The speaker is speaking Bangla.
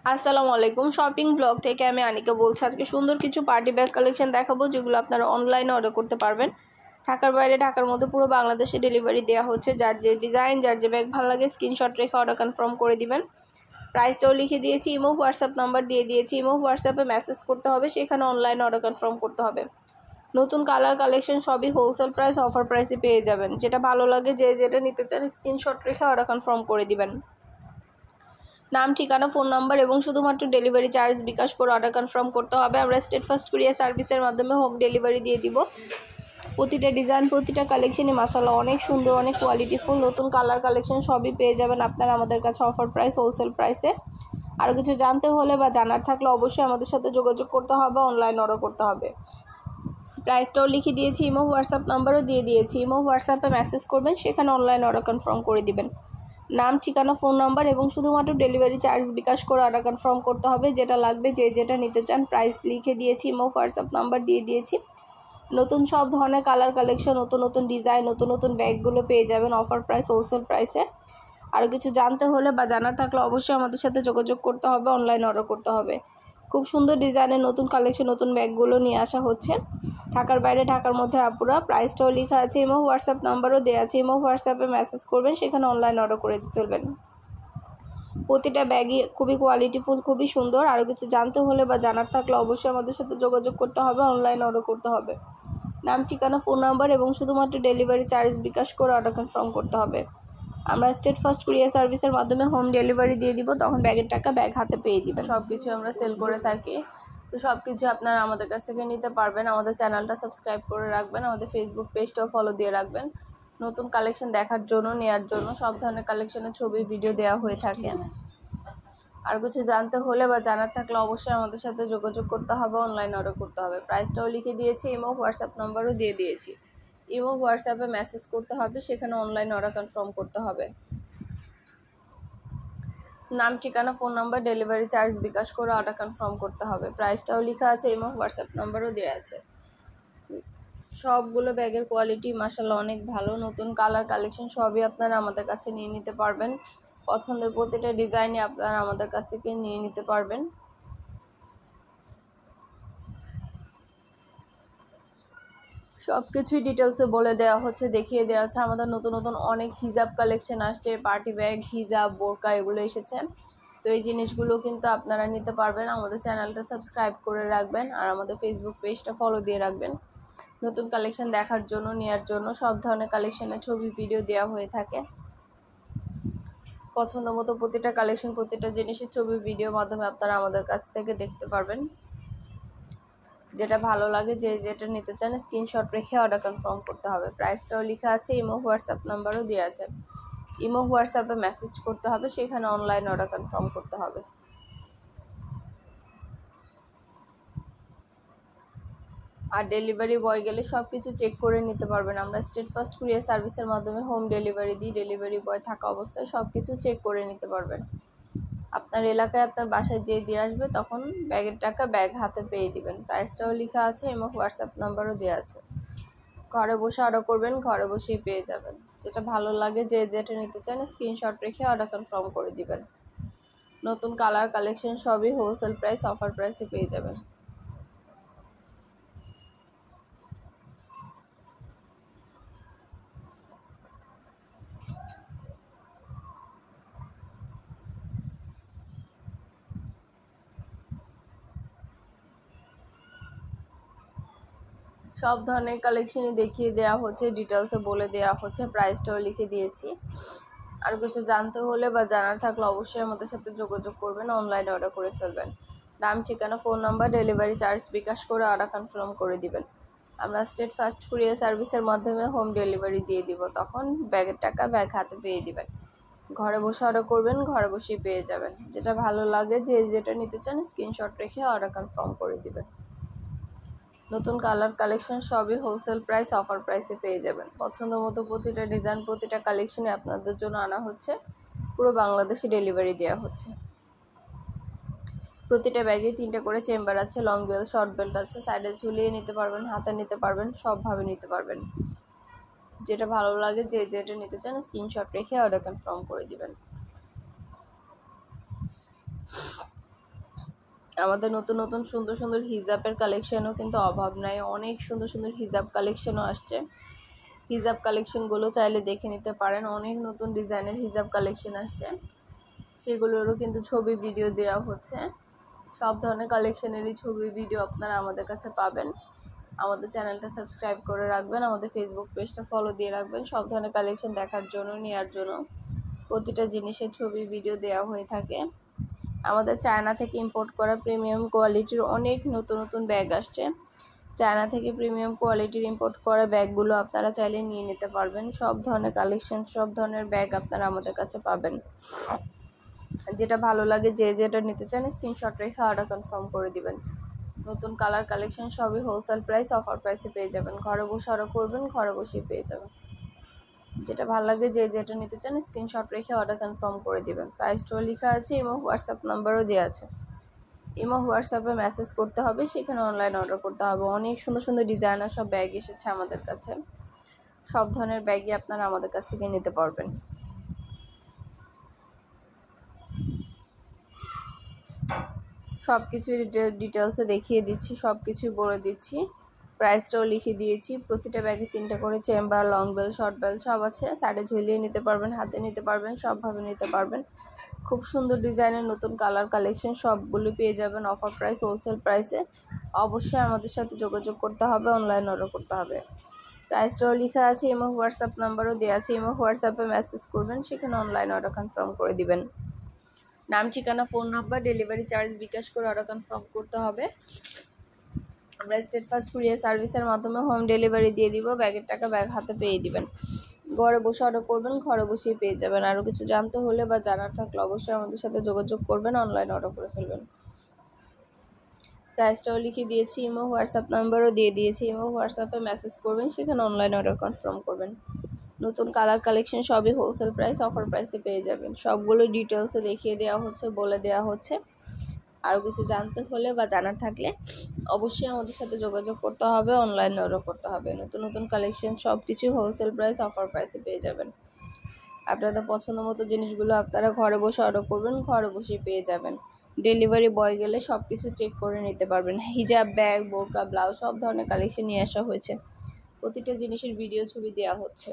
আসসালামু আলাইকুম শপিং ব্লগ থেকে আমি আনিকা বলছি। আজকে সুন্দর কিছু পার্টি ব্যাগ কালেকশন দেখাবো যেগুলো আপনারা অনলাইনে অর্ডার করতে পারবেন। ঢাকার বাইরে ঢাকার মধ্যে পুরো বাংলাদেশে ডেলিভারি দেওয়া হচ্ছে। যার যে ডিজাইন যার যে ব্যাগ ভালো লাগে স্ক্রিনশট রেখে অর্ডার কনফার্ম করে দিবেন। প্রাইসটাও লিখে দিয়েছি, ইমো হোয়াটসঅ্যাপ নাম্বার দিয়ে দিয়েছি। ইমো হোয়াটসঅ্যাপে মেসেজ করতে হবে, সেখানে অনলাইনে অর্ডার কনফার্ম করতে হবে। নতুন কালার কালেকশন সবই হোলসেল প্রাইস অফার প্রাইসে পেয়ে যাবেন। যেটা ভালো লাগে যে যেটা নিতে চান স্ক্রিনশট রেখে অর্ডার কনফার্ম করে দিবেন। নাম, ঠিকানা, ফোন নাম্বার এবং শুধুমাত্র ডেলিভারি চার্জ বিকাশ করে অর্ডার কনফার্ম করতে হবে। আমরা স্টেট ফার্স্ট কুরিয়ার সার্ভিসের মাধ্যমে হোম ডেলিভারি দিয়ে দিব। প্রতিটা ডিজাইন প্রতিটা কালেকশনই মাশাআল্লাহ অনেক সুন্দর, অনেক কোয়ালিটিফুল। নতুন কালার কালেকশন সবই পেয়ে যাবেন আপনারা আমাদের কাছে অফার প্রাইস হোলসেল প্রাইসে। আরও কিছু জানতে হলে বা জানার থাকলে অবশ্যই আমাদের সাথে যোগাযোগ করতে হবে, অনলাইন অর্ডার করতে হবে। প্রাইসটাও লিখে দিয়েছি, ইমো হোয়াটসঅ্যাপ নাম্বারও দিয়ে দিয়েছি। ইমো হোয়াটসঅ্যাপে মেসেজ করবেন, সেখানে অনলাইন অর্ডার কনফার্ম করে দিবেন। নাম, ঠিকানা, ফোন নাম্বার এবং শুধুমাত্র ডেলিভারি চার্জ বিকাশ করে অর্ডার কনফার্ম করতে হবে। যেটা লাগবে যে যেটা নিতে চান প্রাইস লিখে দিয়েছি, ইমো হোয়াটসঅ্যাপ নাম্বার দিয়ে দিয়েছি। নতুন সব ধরনের কালার কালেকশন, নতুন নতুন ডিজাইন, নতুন নতুন ব্যাগগুলো পেয়ে যাবেন অফার প্রাইস হোলসেল প্রাইসে। আরও কিছু জানতে হলে বা জানার থাকলে অবশ্যই আমাদের সাথে যোগাযোগ করতে হবে, অনলাইন অর্ডার করতে হবে। খুব সুন্দর ডিজাইনের নতুন কালেকশন নতুন ব্যাগগুলো নিয়ে আসা হচ্ছে। ঢাকার বাইরে ঢাকার মধ্যে আপুরা, প্রাইসটাও লেখা আছে, ইমো হোয়াটসঅ্যাপ নাম্বারও দেওয়া আছে। ইমো হোয়াটসঅ্যাপে মেসেজ করবেন, সেখানে অনলাইন অর্ডার করে ফেলবেন। প্রতিটা ব্যাগই খুবই কোয়ালিটিফুল, খুবই সুন্দর। আরও কিছু জানতে হলে বা জানার থাকলে অবশ্যই আমাদের সাথে যোগাযোগ করতে হবে, অনলাইন অর্ডার করতে হবে। নাম, ঠিকানা, ফোন নাম্বার এবং শুধুমাত্র ডেলিভারি চার্জ বিকাশ করে অর্ডার কনফার্ম করতে হবে। আমরা স্টেট ফার্স্ট কুরিয়ার সার্ভিসের মাধ্যমে হোম ডেলিভারি দিয়ে দিব, তখন ব্যাগের টাকা ব্যাগ হাতে পেয়ে দিবেন। সব কিছু আমরা সেল করে থাকি, তো সব কিছু আপনারা আমাদের কাছ থেকে নিতে পারবেন। আমাদের চ্যানেলটা সাবস্ক্রাইব করে রাখবেন, আমাদের ফেসবুক পেজটাও ফলো দিয়ে রাখবেন। নতুন কালেকশন দেখার জন্য, নেয়ার জন্য সব ধরনের কালেকশনের ছবি ভিডিও দেওয়া হয়ে থাকে। আর কিছু জানতে হলে বা জানার থাকলে অবশ্যই আমাদের সাথে যোগাযোগ করতে হবে, অনলাইন অর্ডার করতে হবে। প্রাইসটাও লিখে দিয়েছি, ইমো হোয়াটসঅ্যাপ নাম্বারও দিয়ে দিয়েছি। ইমো হোয়াটসঅ্যাপে মেসেজ করতে হবে, সেখানে অনলাইন অর্ডার কনফার্ম করতে হবে। নাম, ঠিকানা, ফোন নাম্বার, ডেলিভারি চার্জ বিকাশ করে অর্ডার কনফার্ম করতে হবে। প্রাইসটাও লেখা আছে, ইমো হোয়াটসঅ্যাপ নাম্বারও দেওয়া আছে। সবগুলো ব্যাগের কোয়ালিটি মাশাআল্লাহ অনেক ভালো। নতুন কালার কালেকশন সবই আপনারা আমাদের কাছে নিয়ে নিতে পারবেন। পছন্দের প্রতিটা ডিজাইনই আপনারা আমাদের কাছ থেকে নিয়ে নিতে পারবেন। সব কিছুই ডিটেলসে বলে দেওয়া হচ্ছে, দেখিয়ে দেওয়া হচ্ছে। আমাদের নতুন নতুন অনেক হিজাব কালেকশন আসছে, পার্টি ব্যাগ, হিজাব, বোরকা এগুলো এসেছে। তো এই জিনিসগুলো কিন্তু আপনারা নিতে পারবেন। আমাদের চ্যানেলটা সাবস্ক্রাইব করে রাখবেন আর আমাদের ফেসবুক পেজটা ফলো দিয়ে রাখবেন। নতুন কালেকশন দেখার জন্য, নেওয়ার জন্য সব ধরনের কালেকশনের ছবি ভিডিও দেওয়া হয়ে থাকে। পছন্দ মতো প্রতিটা কালেকশন প্রতিটা জিনিসের ছবি ভিডিওর মাধ্যমে আপনারা আমাদের কাছ থেকে দেখতে পারবেন। যেটা ভালো লাগে যে যেটা নিতে চান স্ক্রিনশট রেখে অর্ডার কনফার্ম করতে হবে। প্রাইসটাও লেখা আছে, ইমো হোয়াটসঅ্যাপ নাম্বারও দেওয়া আছে। ইমো হোয়াটসঅ্যাপে মেসেজ করতে হবে, সেখানে অনলাইন অর্ডার কনফার্ম করতে হবে। আর ডেলিভারি বয় গেলে সব কিছু চেক করে নিতে পারবেন। আমরা স্টেট ফার্স্ট কুরিয়ার সার্ভিসের মাধ্যমে হোম ডেলিভারি দিই। ডেলিভারি বয় থাকা অবস্থায় সব কিছু চেক করে নিতে পারবেন। আপনার এলাকায় আপনার বাসায় যেয়ে দিয়ে আসবে, তখন ব্যাগের টাকা ব্যাগ হাতে পেয়ে দিবেন। প্রাইসটাও লেখা আছে, এবং হোয়াটসঅ্যাপ নাম্বারও দেওয়া আছে। ঘরে বসে অর্ডার করবেন, ঘরে বসেই পেয়ে যাবেন। যেটা ভালো লাগে যে যেটা নিতে চান স্ক্রিনশট রেখে অর্ডার কনফার্ম করে দিবেন। নতুন কালার কালেকশন সবই হোলসেল প্রাইস অফার প্রাইসে পেয়ে যাবেন। সব ধরনের কালেকশনই দেখিয়ে দেওয়া হচ্ছে, ডিটেলসে বলে দেওয়া হচ্ছে, প্রাইসটাও লিখে দিয়েছি। আর কিছু জানতে হলে বা জানার থাকলে অবশ্যই আমাদের সাথে যোগাযোগ করবেন, অনলাইনে অর্ডার করে ফেলবেন। নাম, ঠিকানা, ফোন নাম্বার, ডেলিভারি চার্জ বিকাশ করে অর্ডার কনফার্ম করে দিবেন। আমরা স্টেট ফার্স্ট কুরিয়ার সার্ভিসের মাধ্যমে হোম ডেলিভারি দিয়ে দিব, তখন ব্যাগের টাকা ব্যাগ হাতে পেয়ে দিবেন। ঘরে বসে অর্ডার করবেন, ঘরে বসেই পেয়ে যাবেন। যেটা ভালো লাগে যে যেটা নিতে চান স্ক্রিনশট রেখে অর্ডার কনফার্ম করে দিবেন। নতুন কালার কালেকশন সবই হোলসেল প্রাইস অফার প্রাইসে পেয়ে যাবেন। পছন্দ মতো প্রতিটা ডিজাইন প্রতিটা কালেকশনে আপনাদের জন্য আনা হচ্ছে, পুরো বাংলাদেশে ডেলিভারি দেওয়া হচ্ছে। প্রতিটা ব্যাগে 3টা করে চেম্বার আছে, লং বেল্ট, শর্ট বেল্ট আছে। সাইডে ঝুলিয়ে নিতে পারবেন, হাতে নিতে পারবেন, সবভাবে নিতে পারবেন। যেটা ভালো লাগে যে যেটা নিতে চান স্ক্রিনশট রেখে অর্ডার কনফার্ম করে দিবেন। আমাদের নতুন নতুন সুন্দর সুন্দর হিজাবের কালেকশনও কিন্তু অভাব নাই, অনেক সুন্দর সুন্দর হিজাব কালেকশনও আসছে। হিজাব কালেকশনগুলো চাইলে দেখে নিতে পারেন, অনেক নতুন ডিজাইনের হিজাব কালেকশন আসছে, সেগুলোরও কিন্তু ছবি ভিডিও দেওয়া হচ্ছে। সব ধরনের কালেকশনেরই ছবি ভিডিও আপনারা আমাদের কাছে পাবেন। আমাদের চ্যানেলটা সাবস্ক্রাইব করে রাখবেন, আমাদের ফেসবুক পেজটা ফলো দিয়ে রাখবেন সব ধরনের কালেকশন দেখার জন্য, নেওয়ার জন্য। প্রতিটা জিনিসের ছবি ভিডিও দেওয়া হয়ে থাকে। আমাদের চায়না থেকে ইম্পোর্ট করা প্রিমিয়াম কোয়ালিটির অনেক নতুন নতুন ব্যাগ আসছে। চায়না থেকে প্রিমিয়াম কোয়ালিটির ইম্পোর্ট করা ব্যাগগুলো আপনারা চাইলে নিয়ে নিতে পারবেন। সব ধরনের কালেকশন, সব ধরনের ব্যাগ আপনারা আমাদের কাছে পাবেন। যেটা ভালো লাগে, যে যেটা নিতে চান স্ক্রিনশট রেখে অর্ডার কনফার্ম করে দিবেন। নতুন কালার কালেকশন সবই হোলসেল প্রাইস, অফার প্রাইসে পেয়ে যাবেন। ঘরে বসে অর্ডার করবেন, ঘরে বসেই পেয়ে যাবেন। যেটা ভালো লাগে, যে যেটা নিতে চান স্ক্রিনশট রেখে অর্ডার কনফার্ম করে দিবেন। প্রাইসটাও লেখা আছে, ইমো হোয়াটসঅ্যাপ নাম্বারও দেওয়া আছে। ইমো হোয়াটসঅ্যাপে মেসেজ করতে হবে, সেখানে অনলাইন অর্ডার করতে হবে। অনেক সুন্দর সুন্দর ডিজাইনার সব ব্যাগ এসেছে আমাদের কাছে। সব ধরনের ব্যাগই আপনারা আমাদের কাছ থেকে নিতে পারবেন। সব কিছুই ডিটেলসে দেখিয়ে দিচ্ছি, সব কিছুই বলে দিচ্ছি, প্রাইসটাও লিখে দিয়েছি। প্রতিটা ব্যাগে 3টা করে chamber, long bell, short bell সব আছে। সাইডে ঝুলিয়ে নিতে পারবেন, হাতে নিতে পারবেন, সবভাবে নিতে পারবেন। খুব সুন্দর ডিজাইনের নতুন কালার কালেকশন সবগুলো পেয়ে যাবেন অফার প্রাইস, হোলসেল প্রাইসে। অবশ্যই আমাদের সাথে যোগাযোগ করতে হবে, অনলাইন অর্ডার করতে হবে। প্রাইসটাও লেখা আছে, ইমো হোয়াটসঅ্যাপ নাম্বারও দেওয়া আছে। ইমো হোয়াটসঅ্যাপে মেসেজ করবেন, সেখানে অনলাইন অর্ডার কনফার্ম করে দিবেন। নাম, ঠিকানা, ফোন নাম্বার, ডেলিভারি চার্জ বিকাশ করে অর্ডার কনফার্ম করতে হবে। আমরা স্টেট ফার্স্ট কুরিয়ার সার্ভিসের মাধ্যমে হোম ডেলিভারি দিয়ে দিব। ব্যাগের টাকা ব্যাগ হাতে পেয়ে দিবেন। ঘরে বসে অর্ডার করবেন, ঘরে বসেই পেয়ে যাবেন। আরও কিছু জানতে হলে বা জানার থাকলে অবশ্যই আমাদের সাথে যোগাযোগ করবেন, অনলাইন অর্ডার করে ফেলবেন। প্রাইসটাও লিখে দিয়েছি, ইমো হোয়াটসঅ্যাপ নাম্বারও দিয়ে দিয়েছি। ইমো হোয়াটসঅ্যাপে মেসেজ করবেন, সেখানে অনলাইন অর্ডার কনফার্ম করবেন। নতুন কালার কালেকশন সবই হোলসেল প্রাইস, অফার প্রাইসে পেয়ে যাবেন। সবগুলো ডিটেলসে দেখিয়ে দেওয়া হচ্ছে, বলে দেওয়া হচ্ছে। আরও কিছু জানতে হলে বা জানার থাকলে অবশ্যই আমাদের সাথে যোগাযোগ করতে হবে, অনলাইন অর্ডার করতে হবে। নতুন নতুন কালেকশন সব কিছু হোলসেল প্রাইস, অফার প্রাইসে পেয়ে যাবেন। আপনাদের পছন্দ মতো জিনিসগুলো আপনারা ঘরে বসে অর্ডার করবেন, ঘরে বসে পেয়ে যাবেন। ডেলিভারি বয় গেলে সব কিছু চেক করে নিতে পারবেন। হিজাব, ব্যাগ, বোরকা, ব্লাউজ সব ধরনের কালেকশন নিয়ে আসা হয়েছে। প্রতিটা জিনিসের ভিডিও ছবি দেওয়া হচ্ছে।